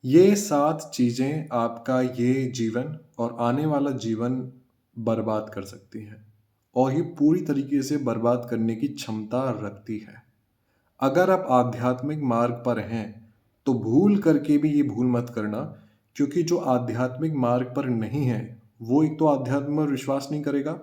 ये 7 चीज़ें आपका ये जीवन और आने वाला जीवन बर्बाद कर सकती हैं और ये पूरी तरीके से बर्बाद करने की क्षमता रखती है। अगर आप आध्यात्मिक मार्ग पर हैं, तो भूल करके भी ये भूल मत करना, क्योंकि जो आध्यात्मिक मार्ग पर नहीं है, वो एक तो आध्यात्म में विश्वास नहीं करेगा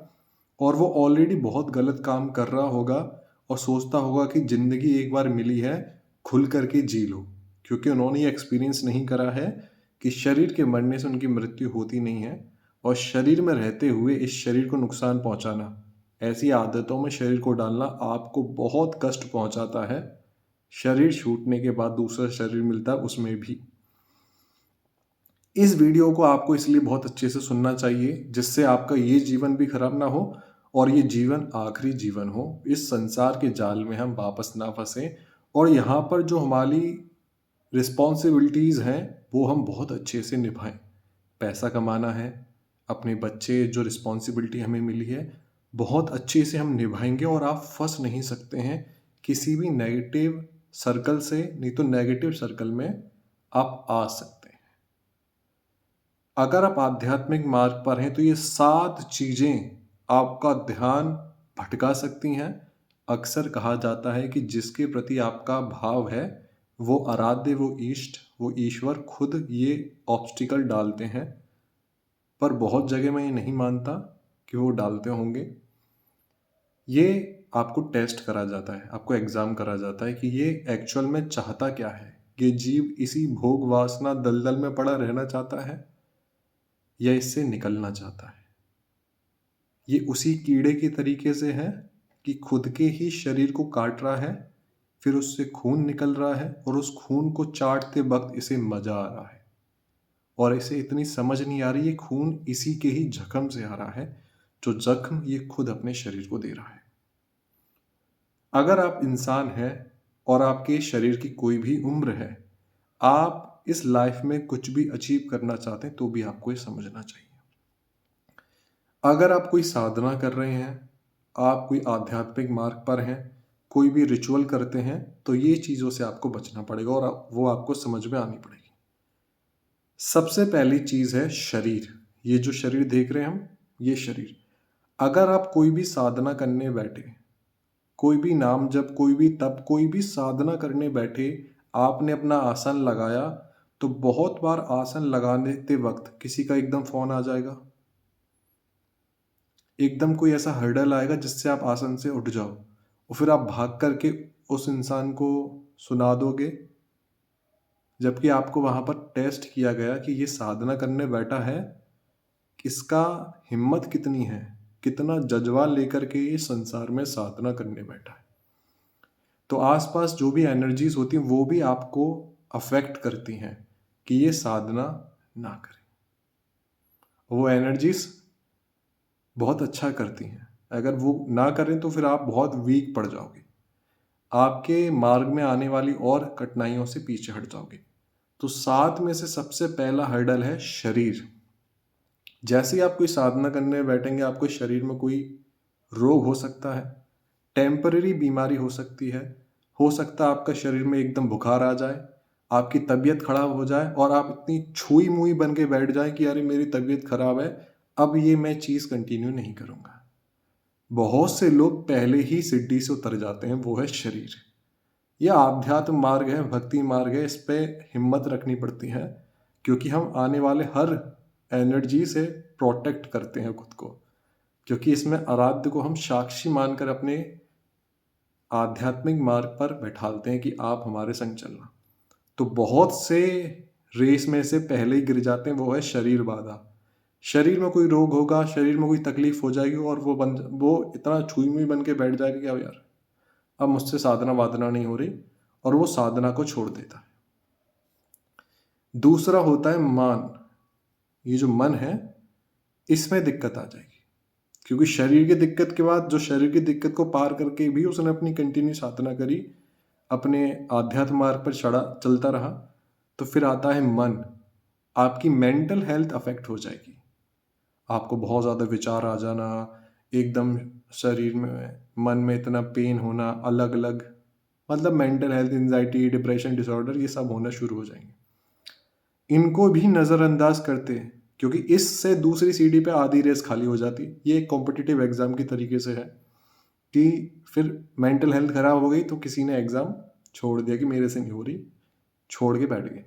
और वो ऑलरेडी बहुत गलत काम कर रहा होगा और सोचता होगा कि ज़िंदगी एक बार मिली है, खुल कर के जी लो। क्योंकि उन्होंने ये एक्सपीरियंस नहीं करा है कि शरीर के मरने से उनकी मृत्यु होती नहीं है और शरीर में रहते हुए इस शरीर को नुकसान पहुँचाना, ऐसी आदतों में शरीर को डालना आपको बहुत कष्ट पहुँचाता है। शरीर छूटने के बाद दूसरा शरीर मिलता है, उसमें भी। इस वीडियो को आपको इसलिए बहुत अच्छे से सुनना चाहिए, जिससे आपका ये जीवन भी खराब ना हो और ये जीवन आखिरी जीवन हो। इस संसार के जाल में हम वापस ना फँसें और यहाँ पर जो हमारी रिस्पॉन्सिबिलिटीज़ हैं, वो हम बहुत अच्छे से निभाएँ। पैसा कमाना है, अपने बच्चे जो रिस्पॉन्सिबिलिटी हमें मिली है, बहुत अच्छे से हम निभाएँगे और आप फँस नहीं सकते हैं किसी भी नेगेटिव सर्कल से, नहीं तो नेगेटिव सर्कल में आप आ सकते हैं। अगर आप आध्यात्मिक मार्ग पर हैं, तो ये 7 चीज़ें आपका ध्यान भटका सकती हैं। अक्सर कहा जाता है कि जिसके प्रति आपका भाव है, वो आराध्य, वो इष्ट, वो ईश्वर खुद ये ऑब्स्टिकल डालते हैं। पर बहुत जगह मैं ये नहीं मानता कि वो डालते होंगे। ये आपको टेस्ट करा जाता है, आपको एग्ज़ाम करा जाता है कि ये एक्चुअल में चाहता क्या है? ये जीव इसी भोग वासना दलदल में पड़ा रहना चाहता है या इससे निकलना चाहता है? ये उसी कीड़े के तरीके से है कि खुद के ही शरीर को काट रहा है, फिर उससे खून निकल रहा है और उस खून को चाटते वक़्त इसे मज़ा आ रहा है और इसे इतनी समझ नहीं आ रही, ये खून इसी के ही जख्म से आ रहा है, जो जख्म ये खुद अपने शरीर को दे रहा है। अगर आप इंसान हैं और आपके शरीर की कोई भी उम्र है, आप इस लाइफ़ में कुछ भी अचीव करना चाहते हैं, तो भी आपको ये समझना चाहिए। अगर आप कोई साधना कर रहे हैं, आप कोई आध्यात्मिक मार्ग पर हैं, कोई भी रिचुअल करते हैं, तो ये चीज़ों से आपको बचना पड़ेगा और वो आपको समझ में आनी पड़ेगी। सबसे पहली चीज़ है शरीर। ये जो शरीर देख रहे हैं हम, ये शरीर। अगर आप कोई भी साधना करने बैठे, कोई भी नाम जप, कोई भी तप, कोई भी साधना करने बैठे, आपने अपना आसन लगाया, तो बहुत बार आसन लगाते वक़्त किसी का एकदम फ़ोन आ जाएगा। एकदम कोई ऐसा हर्डल आएगा जिससे आप आसन से उठ जाओ और फिर आप भाग कर के उस इंसान को सुना दोगे, जबकि आपको वहाँ पर टेस्ट किया गया कि ये साधना करने बैठा है, इसका हिम्मत कितनी है, कितना जज़्बा लेकर के ये संसार में साधना करने बैठा है। तो आस-पास जो भी एनर्जीज़ होती हैं, वो भी आपको अफ़ेक्ट करती हैं कि ये साधना ना करें। वो एनर्जीज़ बहुत अच्छा करती हैं। अगर वो ना करें तो फिर आप बहुत वीक पड़ जाओगे। आपके मार्ग में आने वाली और कठिनाइयों से पीछे हट जाओगे। तो 7 में से सबसे पहला हर्डल है शरीर। जैसे ही आप कोई साधना करने बैठेंगे, आपके शरीर में कोई रोग हो सकता है, टेम्परेरी बीमारी हो सकती है, हो सकता है आपका शरीर में एकदम बुखार आ जाए, आपकी तबीयत खराब हो जाए और आप इतनी छुई-मुई बन के बैठ जाएँ कि अरे मेरी तबीयत खराब है, अब ये मैं चीज़ कंटिन्यू नहीं करूँगा। बहुत से लोग पहले ही सीढ़ी से उतर जाते हैं, वो है शरीर। ये आध्यात्म मार्ग है, भक्ति मार्ग है, इस पे हिम्मत रखनी पड़ती है, क्योंकि हम आने वाले हर एनर्जी से प्रोटेक्ट करते हैं खुद को। क्योंकि इसमें आराध्य को हम साक्षी मानकर अपने आध्यात्मिक मार्ग पर बैठालते हैं कि आप हमारे संग चलना। तो बहुत से रेस में से पहले ही गिर जाते हैं, वो है शरीर बाधा। शरीर में कोई रोग होगा, शरीर में कोई तकलीफ हो जाएगी और वो इतना छुई-मुई बन के बैठ जाएगा कि अब यार, अब मुझसे साधना-वाधना नहीं हो रही और वो साधना को छोड़ देता है। दूसरा होता है मान। ये जो मन है, इसमें दिक्कत आ जाएगी। क्योंकि शरीर की दिक्कत के बाद जो शरीर की दिक्कत को पार करके भी उसने अपनी कंटिन्यू साधना करी, अपने आध्यात्म मार्ग पर चलता रहा, तो फिर आता है मन। आपकी मेंटल हेल्थ अफेक्ट हो जाएगी। आपको बहुत ज़्यादा विचार आ जाना, एकदम शरीर में, मन में इतना पेन होना, अलग-अलग, मतलब mental health, anxiety, depression disorder, ये सब होना शुरू हो जाएँगे। इनको भी नज़रअंदाज करते हैं, क्योंकि इससे दूसरी सीढ़ी पे आधी रेस खाली हो जाती है। ये एक कॉम्पिटिटिव एग्ज़ाम की तरीके से है कि फिर मेंटल हेल्थ ख़राब हो गई तो किसी ने एग्ज़ाम छोड़ दिया कि मेरे से नहीं हो रही, छोड़ के बैठ गए।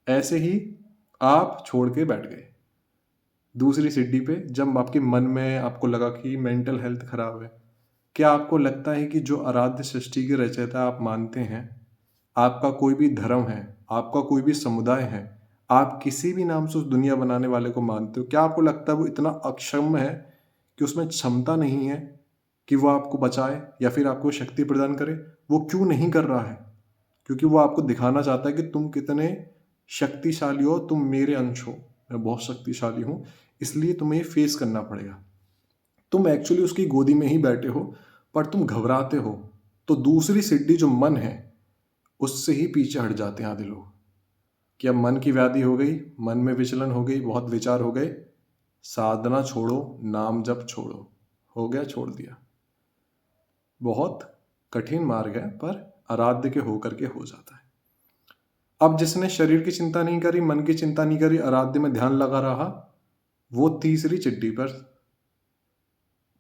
ऐसे ही आप छोड़ के बैठ गए दूसरी सीढ़ी पे, जब आपके मन में आपको लगा कि मेंटल हेल्थ ख़राब है। क्या आपको लगता है कि जो आराध्य सृष्टि के रचयिता आप मानते हैं, आपका कोई भी धर्म है, आपका कोई भी समुदाय है, आप किसी भी नाम से उस दुनिया बनाने वाले को मानते हो, क्या आपको लगता है वो इतना अक्षम है कि उसमें क्षमता नहीं है कि वो आपको बचाए या फिर आपको शक्ति प्रदान करे? वो क्यों नहीं कर रहा है? क्योंकि वो आपको दिखाना चाहता है कि तुम कितने शक्तिशाली हो, तुम मेरे अंश हो, मैं बहुत शक्तिशाली हूँ, इसलिए तुम्हें ये फेस करना पड़ेगा। तुम एक्चुअली उसकी गोदी में ही बैठे हो, पर तुम घबराते हो। तो दूसरी सिड्डी जो मन है, उससे ही पीछे हट जाते हैं आधे लोग कि अब मन की व्याधि हो गई, मन में विचलन हो गई, बहुत विचार हो गए, साधना छोड़ो, नाम जप छोड़ो। हो गया, छोड़ दिया। बहुत कठिन मार्ग है, पर आराध्य के होकर के हो जाता है। अब जिसने शरीर की चिंता नहीं करी, मन की चिंता नहीं करी, आराध्य में ध्यान लगा रहा, वो तीसरी चिट्ठी पर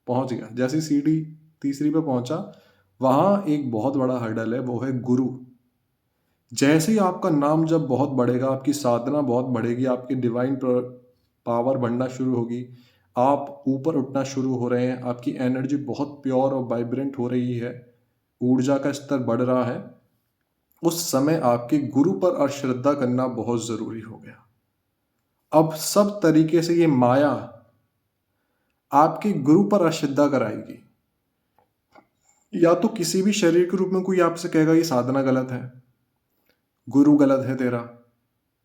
पहुंच गया। जैसी सीढ़ी तीसरी पे पहुंचा, वहां एक बहुत बड़ा हर्डल है, वो है गुरु। जैसे ही आपका नाम जब बहुत बढ़ेगा, आपकी साधना बहुत बढ़ेगी, आपकी डिवाइन पावर बढ़ना शुरू होगी, आप ऊपर उठना शुरू हो रहे हैं, आपकी एनर्जी बहुत प्योर और वाइब्रेंट हो रही है, ऊर्जा का स्तर बढ़ रहा है, उस समय आपके गुरु पर अश्रद्धा करना बहुत जरूरी हो गया। अब सब तरीके से ये माया आपके गुरु पर अश्रद्धा कराएगी। या तो किसी भी शरीर के रूप में कोई आपसे कहेगा ये साधना गलत है, गुरु गलत है तेरा।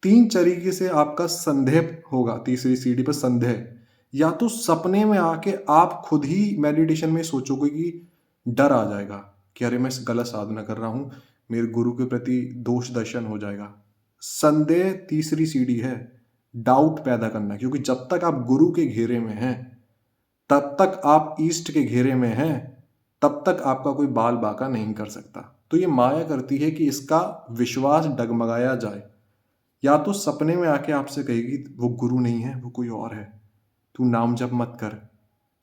तीन तरीके से आपका संदेह होगा तीसरी सीढ़ी पर, संदेह। या तो सपने में आके आप खुद ही मेडिटेशन में सोचोगे कि डर आ जाएगा कि अरे मैं गलत साधना कर रहा हूं, मेरे गुरु के प्रति दोष दर्शन हो जाएगा। संदेह तीसरी सीढ़ी है, डाउट पैदा करना, क्योंकि जब तक आप गुरु के घेरे में हैं, तब तक आप ईस्ट के घेरे में हैं, तब तक आपका कोई बाल बाका नहीं कर सकता। तो ये माया करती है कि इसका विश्वास डगमगाया जाए। या तो सपने में आके आपसे कहेगी वो गुरु नहीं है, वो कोई और है, तू नाम जप मत कर।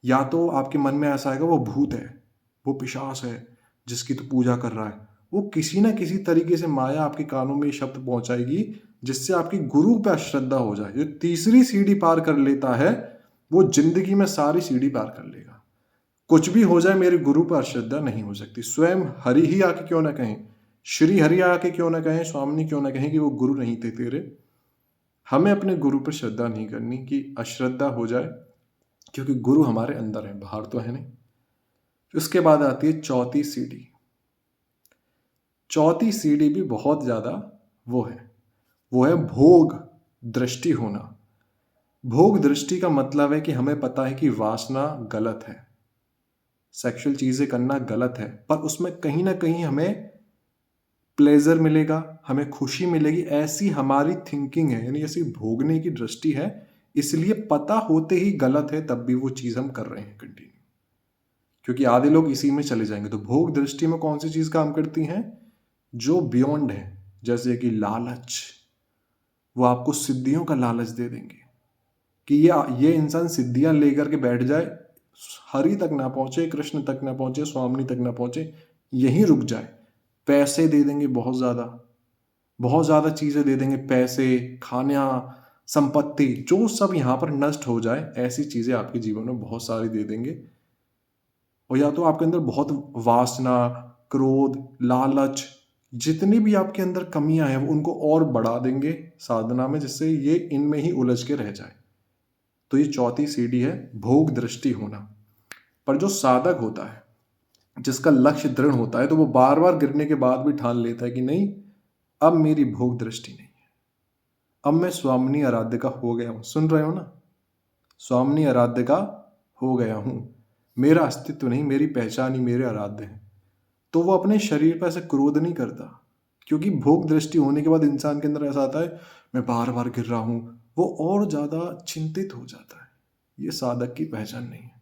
या तो आपके मन में ऐसा आएगा वो भूत है, वो पिशाच है जिसकी तू पूजा कर रहा है। वो किसी ना किसी तरीके से माया आपके कानों में ये शब्द पहुंचाएगी जिससे आपकी गुरु पे अश्रद्धा हो जाए। जो तीसरी सीढ़ी पार कर लेता है, वो जिंदगी में सारी सीढ़ी पार कर लेगा। कुछ भी हो जाए, मेरे गुरु पर अश्रद्धा नहीं हो सकती। स्वयं हरि ही आके क्यों ना कहें, श्री हरि आके क्यों ना कहें, स्वामी क्यों ना कहें कि वो गुरु नहीं थे तेरे, हमें अपने गुरु पर श्रद्धा नहीं करनी कि अश्रद्धा हो जाए, क्योंकि गुरु हमारे अंदर है, बाहर तो है नहीं। उसके बाद आती है चौथी सीढ़ी। चौथी सीढ़ी भी बहुत ज्यादा वो है भोग दृष्टि होना। भोग दृष्टि का मतलब है कि हमें पता है कि वासना गलत है, सेक्सुअल चीजें करना गलत है, पर उसमें कहीं ना कहीं हमें प्लेजर मिलेगा, हमें खुशी मिलेगी, ऐसी हमारी थिंकिंग है, यानी ऐसी भोगने की दृष्टि है। इसलिए पता होते ही गलत है, तब भी वो चीज हम कर रहे हैं कंटिन्यू, क्योंकि आधे लोग इसी में चले जाएंगे। तो भोग दृष्टि में कौन सी चीज काम करती हैं? जो बियॉन्ड है, जैसे कि लालच। वो आपको सिद्धियों का लालच दे देंगे कि ये इंसान सिद्धियां लेकर के बैठ जाए, हरि तक ना पहुंचे, कृष्ण तक ना पहुंचे, स्वामी तक ना पहुंचे, यहीं रुक जाए। पैसे दे देंगे, बहुत ज्यादा चीजें दे देंगे, पैसे, खाना, संपत्ति, जो सब यहां पर नष्ट हो जाए, ऐसी चीजें आपके जीवन में बहुत सारी दे देंगे। और या तो आपके अंदर बहुत वासना, क्रोध, लालच, जितनी भी आपके अंदर कमियां हैं, वो उनको और बढ़ा देंगे साधना में, जिससे ये इनमें ही उलझ के रह जाए। तो ये चौथी सीढ़ी है, भोग दृष्टि होना। पर जो साधक होता है, जिसका लक्ष्य दृढ़ होता है, तो वो बार बार गिरने के बाद भी ठान लेता है कि नहीं, अब मेरी भोग दृष्टि नहीं है, अब मैं स्वामिनी आराध्य का हो गया हूं। सुन रहे हो ना, स्वामिनी आराध्य का हो गया हूं, मेरा अस्तित्व नहीं, मेरी पहचान ही मेरे आराध्य है। तो वो अपने शरीर पर ऐसे क्रोध नहीं करता, क्योंकि भोग दृष्टि होने के बाद इंसान के अंदर ऐसा आता है मैं बार बार गिर रहा हूं, वो और ज्यादा चिंतित हो जाता है। ये साधक की पहचान नहीं है।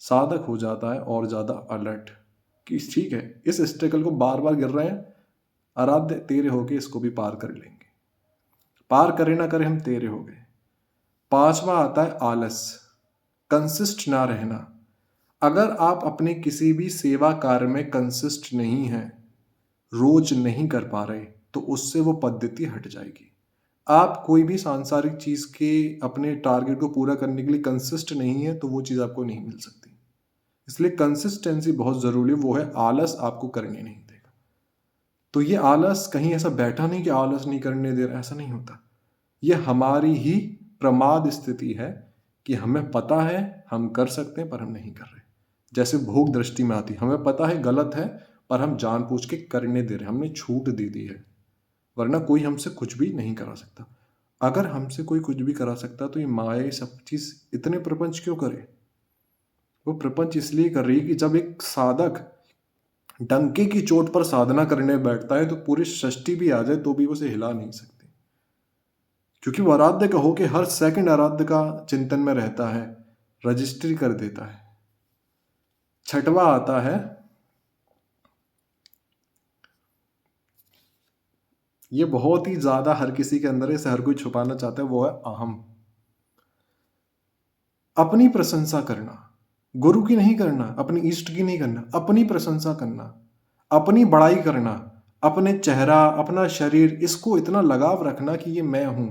साधक हो जाता है और ज्यादा अलर्ट कि ठीक है, इस स्ट्रगल को बार बार गिर रहे हैं, आराध्य तेरे होके इसको भी पार कर लेंगे। पार करे ना करे हम तेरे हो गए। 5वां आता है आलस, कंसिस्ट ना रहना। अगर आप अपने किसी भी सेवा कार्य में कंसिस्ट नहीं हैं, रोज नहीं कर पा रहे, तो उससे वो पद्धति हट जाएगी। आप कोई भी सांसारिक चीज के अपने टारगेट को पूरा करने के लिए कंसिस्ट नहीं है, तो वो चीज आपको नहीं मिल सकती। इसलिए कंसिस्टेंसी बहुत जरूरी है। वो है आलस आपको करने नहीं देगा। तो ये आलस कहीं ऐसा बैठा नहीं कि आलस नहीं करने दे रहा, ऐसा नहीं होता। ये हमारी ही प्रमाद स्थिति है कि हमें पता है हम कर सकते हैं पर हम नहीं कर रहे। जैसे भोग दृष्टि में आती, हमें पता है गलत है पर हम जानबूझ के करने दे रहे, हमने छूट दे दी है। वरना कोई हमसे कुछ भी नहीं करा सकता। अगर हमसे कोई कुछ भी करा सकता तो ये माया ये सब चीज इतने प्रपंच क्यों करे? वो प्रपंच इसलिए कर रही है कि जब एक साधक डंके की चोट पर साधना करने बैठता है तो पूरी सृष्टि भी आ जाए तो भी उसे हिला नहीं सकती, क्योंकि वो आराध्य का होके हर सेकंड आराध्य का चिंतन में रहता है, रजिस्ट्री कर देता है। 6वां आता है, ये बहुत ही ज्यादा हर किसी के अंदर है, इसे हर कोई छुपाना चाहता है, वो है अहम। अपनी प्रशंसा करना, गुरु की नहीं करना, अपनी इष्ट की नहीं करना, अपनी प्रशंसा करना, अपनी बड़ाई करना, अपने चेहरा, अपना शरीर, इसको इतना लगाव रखना कि ये मैं हूं,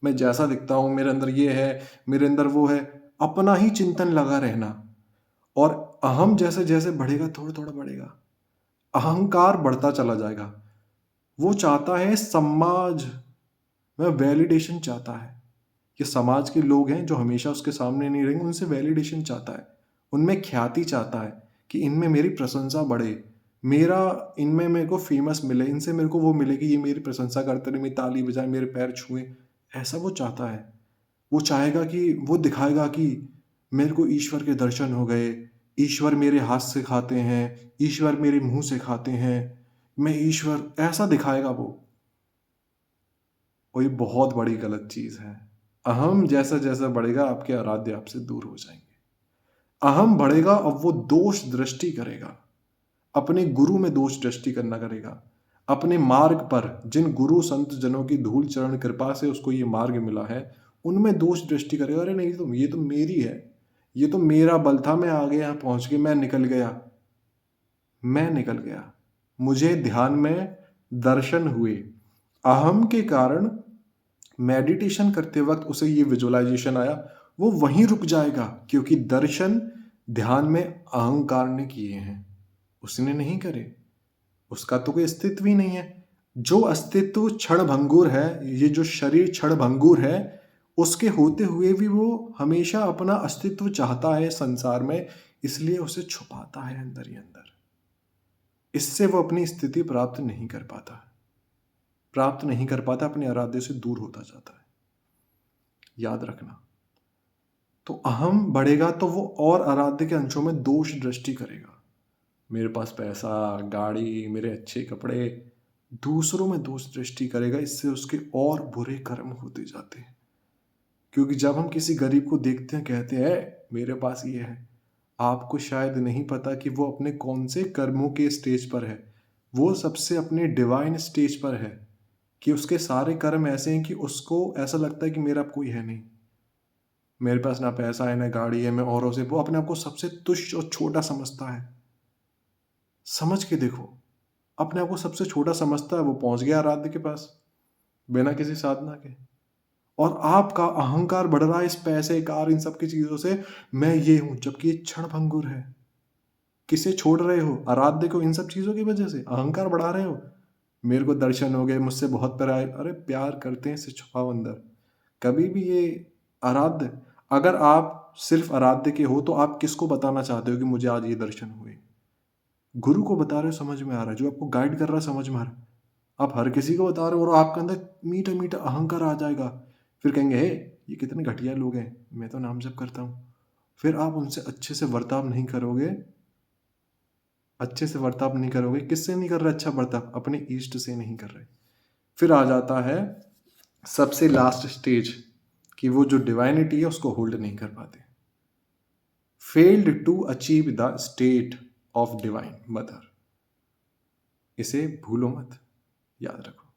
मैं जैसा दिखता हूं, मेरे अंदर ये है, मेरे अंदर वो है, अपना ही चिंतन लगा रहना। और अहम जैसे जैसे बढ़ेगा, थोड़ा थोड़ा बढ़ेगा, अहंकार बढ़ता चला जाएगा। वो चाहता है समाज में वैलिडेशन चाहता है, कि समाज के लोग हैं जो हमेशा उसके सामने नहीं रहेंगे, उनसे वैलिडेशन चाहता है, उनमें ख्याति चाहता है कि इनमें मेरी प्रशंसा बढ़े, मेरा इनमें मेरे को फेमस मिले, इनसे मेरे को वो मिले कि ये मेरी प्रशंसा करते रहे, मेरी ताली बजाए, मेरे पैर छुए। ऐसा वो चाहता है। वो चाहेगा कि वो दिखाएगा कि मेरे को ईश्वर के दर्शन हो गए, ईश्वर मेरे हाथ से खाते हैं, ईश्वर मेरे मुंह से खाते हैं, मैं ईश्वर, ऐसा दिखाएगा वो। और ये बहुत बड़ी गलत चीज है। अहम जैसा जैसा बढ़ेगा आपके आराध्य आपसे दूर हो जाएंगे। अहम बढ़ेगा, अब वो दोष दृष्टि करेगा, अपने गुरु में दोष दृष्टि करना करेगा, अपने मार्ग पर जिन गुरु संत जनों की धूल चरण कृपा से उसको ये मार्ग मिला है, उनमें दोष दृष्टि करेगा। अरे नहीं, तो ये तो मेरी है, ये तो मेरा बल था, मैं आगे यहाँ पहुंच के मैं निकल गया, मैं निकल गया, मुझे ध्यान में दर्शन हुए। अहम के कारण मेडिटेशन करते वक्त उसे ये विजुअलाइजेशन आया, वो वहीं रुक जाएगा, क्योंकि दर्शन ध्यान में अहंकार ने किए हैं, उसने नहीं करे। उसका तो कोई अस्तित्व ही नहीं है। जो अस्तित्व क्षण भंगुर है, ये जो शरीर क्षण भंगुर है, उसके होते हुए भी वो हमेशा अपना अस्तित्व चाहता है संसार में, इसलिए उसे छुपाता है अंदर ही अंदर। इससे वो अपनी स्थिति प्राप्त नहीं कर पाता, अपने आराध्य से दूर होता जाता है। याद रखना। तो अहम बढ़ेगा तो वो और आराध्य के अंशों में दोष दृष्टि करेगा। मेरे पास पैसा, गाड़ी, मेरे अच्छे कपड़े, दूसरों में दोष दृष्टि करेगा। इससे उसके और बुरे कर्म होते जाते हैं। क्योंकि जब हम किसी गरीब को देखते हैं, कहते हैं मेरे पास ये है, आपको शायद नहीं पता कि वो अपने कौन से कर्मों के स्टेज पर है। वो सबसे अपने डिवाइन स्टेज पर है, कि उसके सारे कर्म ऐसे हैं कि उसको ऐसा लगता है कि मेरा कोई है नहीं, मेरे पास ना पैसा है, ना गाड़ी है, मैं औरों से, वो अपने आप को सबसे तुच्छ और छोटा समझता है। समझ के देखो, अपने आप को सबसे छोटा समझता है, वो पहुंच गया आराध्य के पास बिना किसी साधना के। और आपका अहंकार बढ़ रहा है इस पैसे, कार, इन सब की चीजों से, मैं ये हूं, जबकि ये क्षण भंगुर है। किसे छोड़ रहे हो? आराध्य को इन सब चीजों की वजह से अहंकार बढ़ा रहे हो। मेरे को दर्शन हो गए, मुझसे बहुत प्यार आए, अरे प्यार करते हैं, इसे छुपाओ अंदर। कभी भी ये आराध्य, अगर आप सिर्फ आराध्य के हो तो आप किसको बताना चाहते हो कि मुझे आज ये दर्शन हुए? गुरु को बता रहे हो, समझ में आ रहा है, जो आपको गाइड कर रहा है समझ में आ रहा है। आप हर किसी को बता रहे हो और आपके अंदर मीठा मीठा अहंकार आ जाएगा। फिर कहेंगे हे, ये कितने घटिया लोग हैं, मैं तो नाम जप करता हूँ। फिर आप उनसे अच्छे से बर्ताव नहीं करोगे। किससे नहीं कर रहे अच्छा बर्ताव? अपने ईष्ट से नहीं कर रहे। फिर आ जाता है सबसे लास्ट स्टेज, कि वो जो डिवाइनिटी है उसको होल्ड नहीं कर पाते। Failed to achieve the state of divine mother. इसे भूलो मत, याद रखो।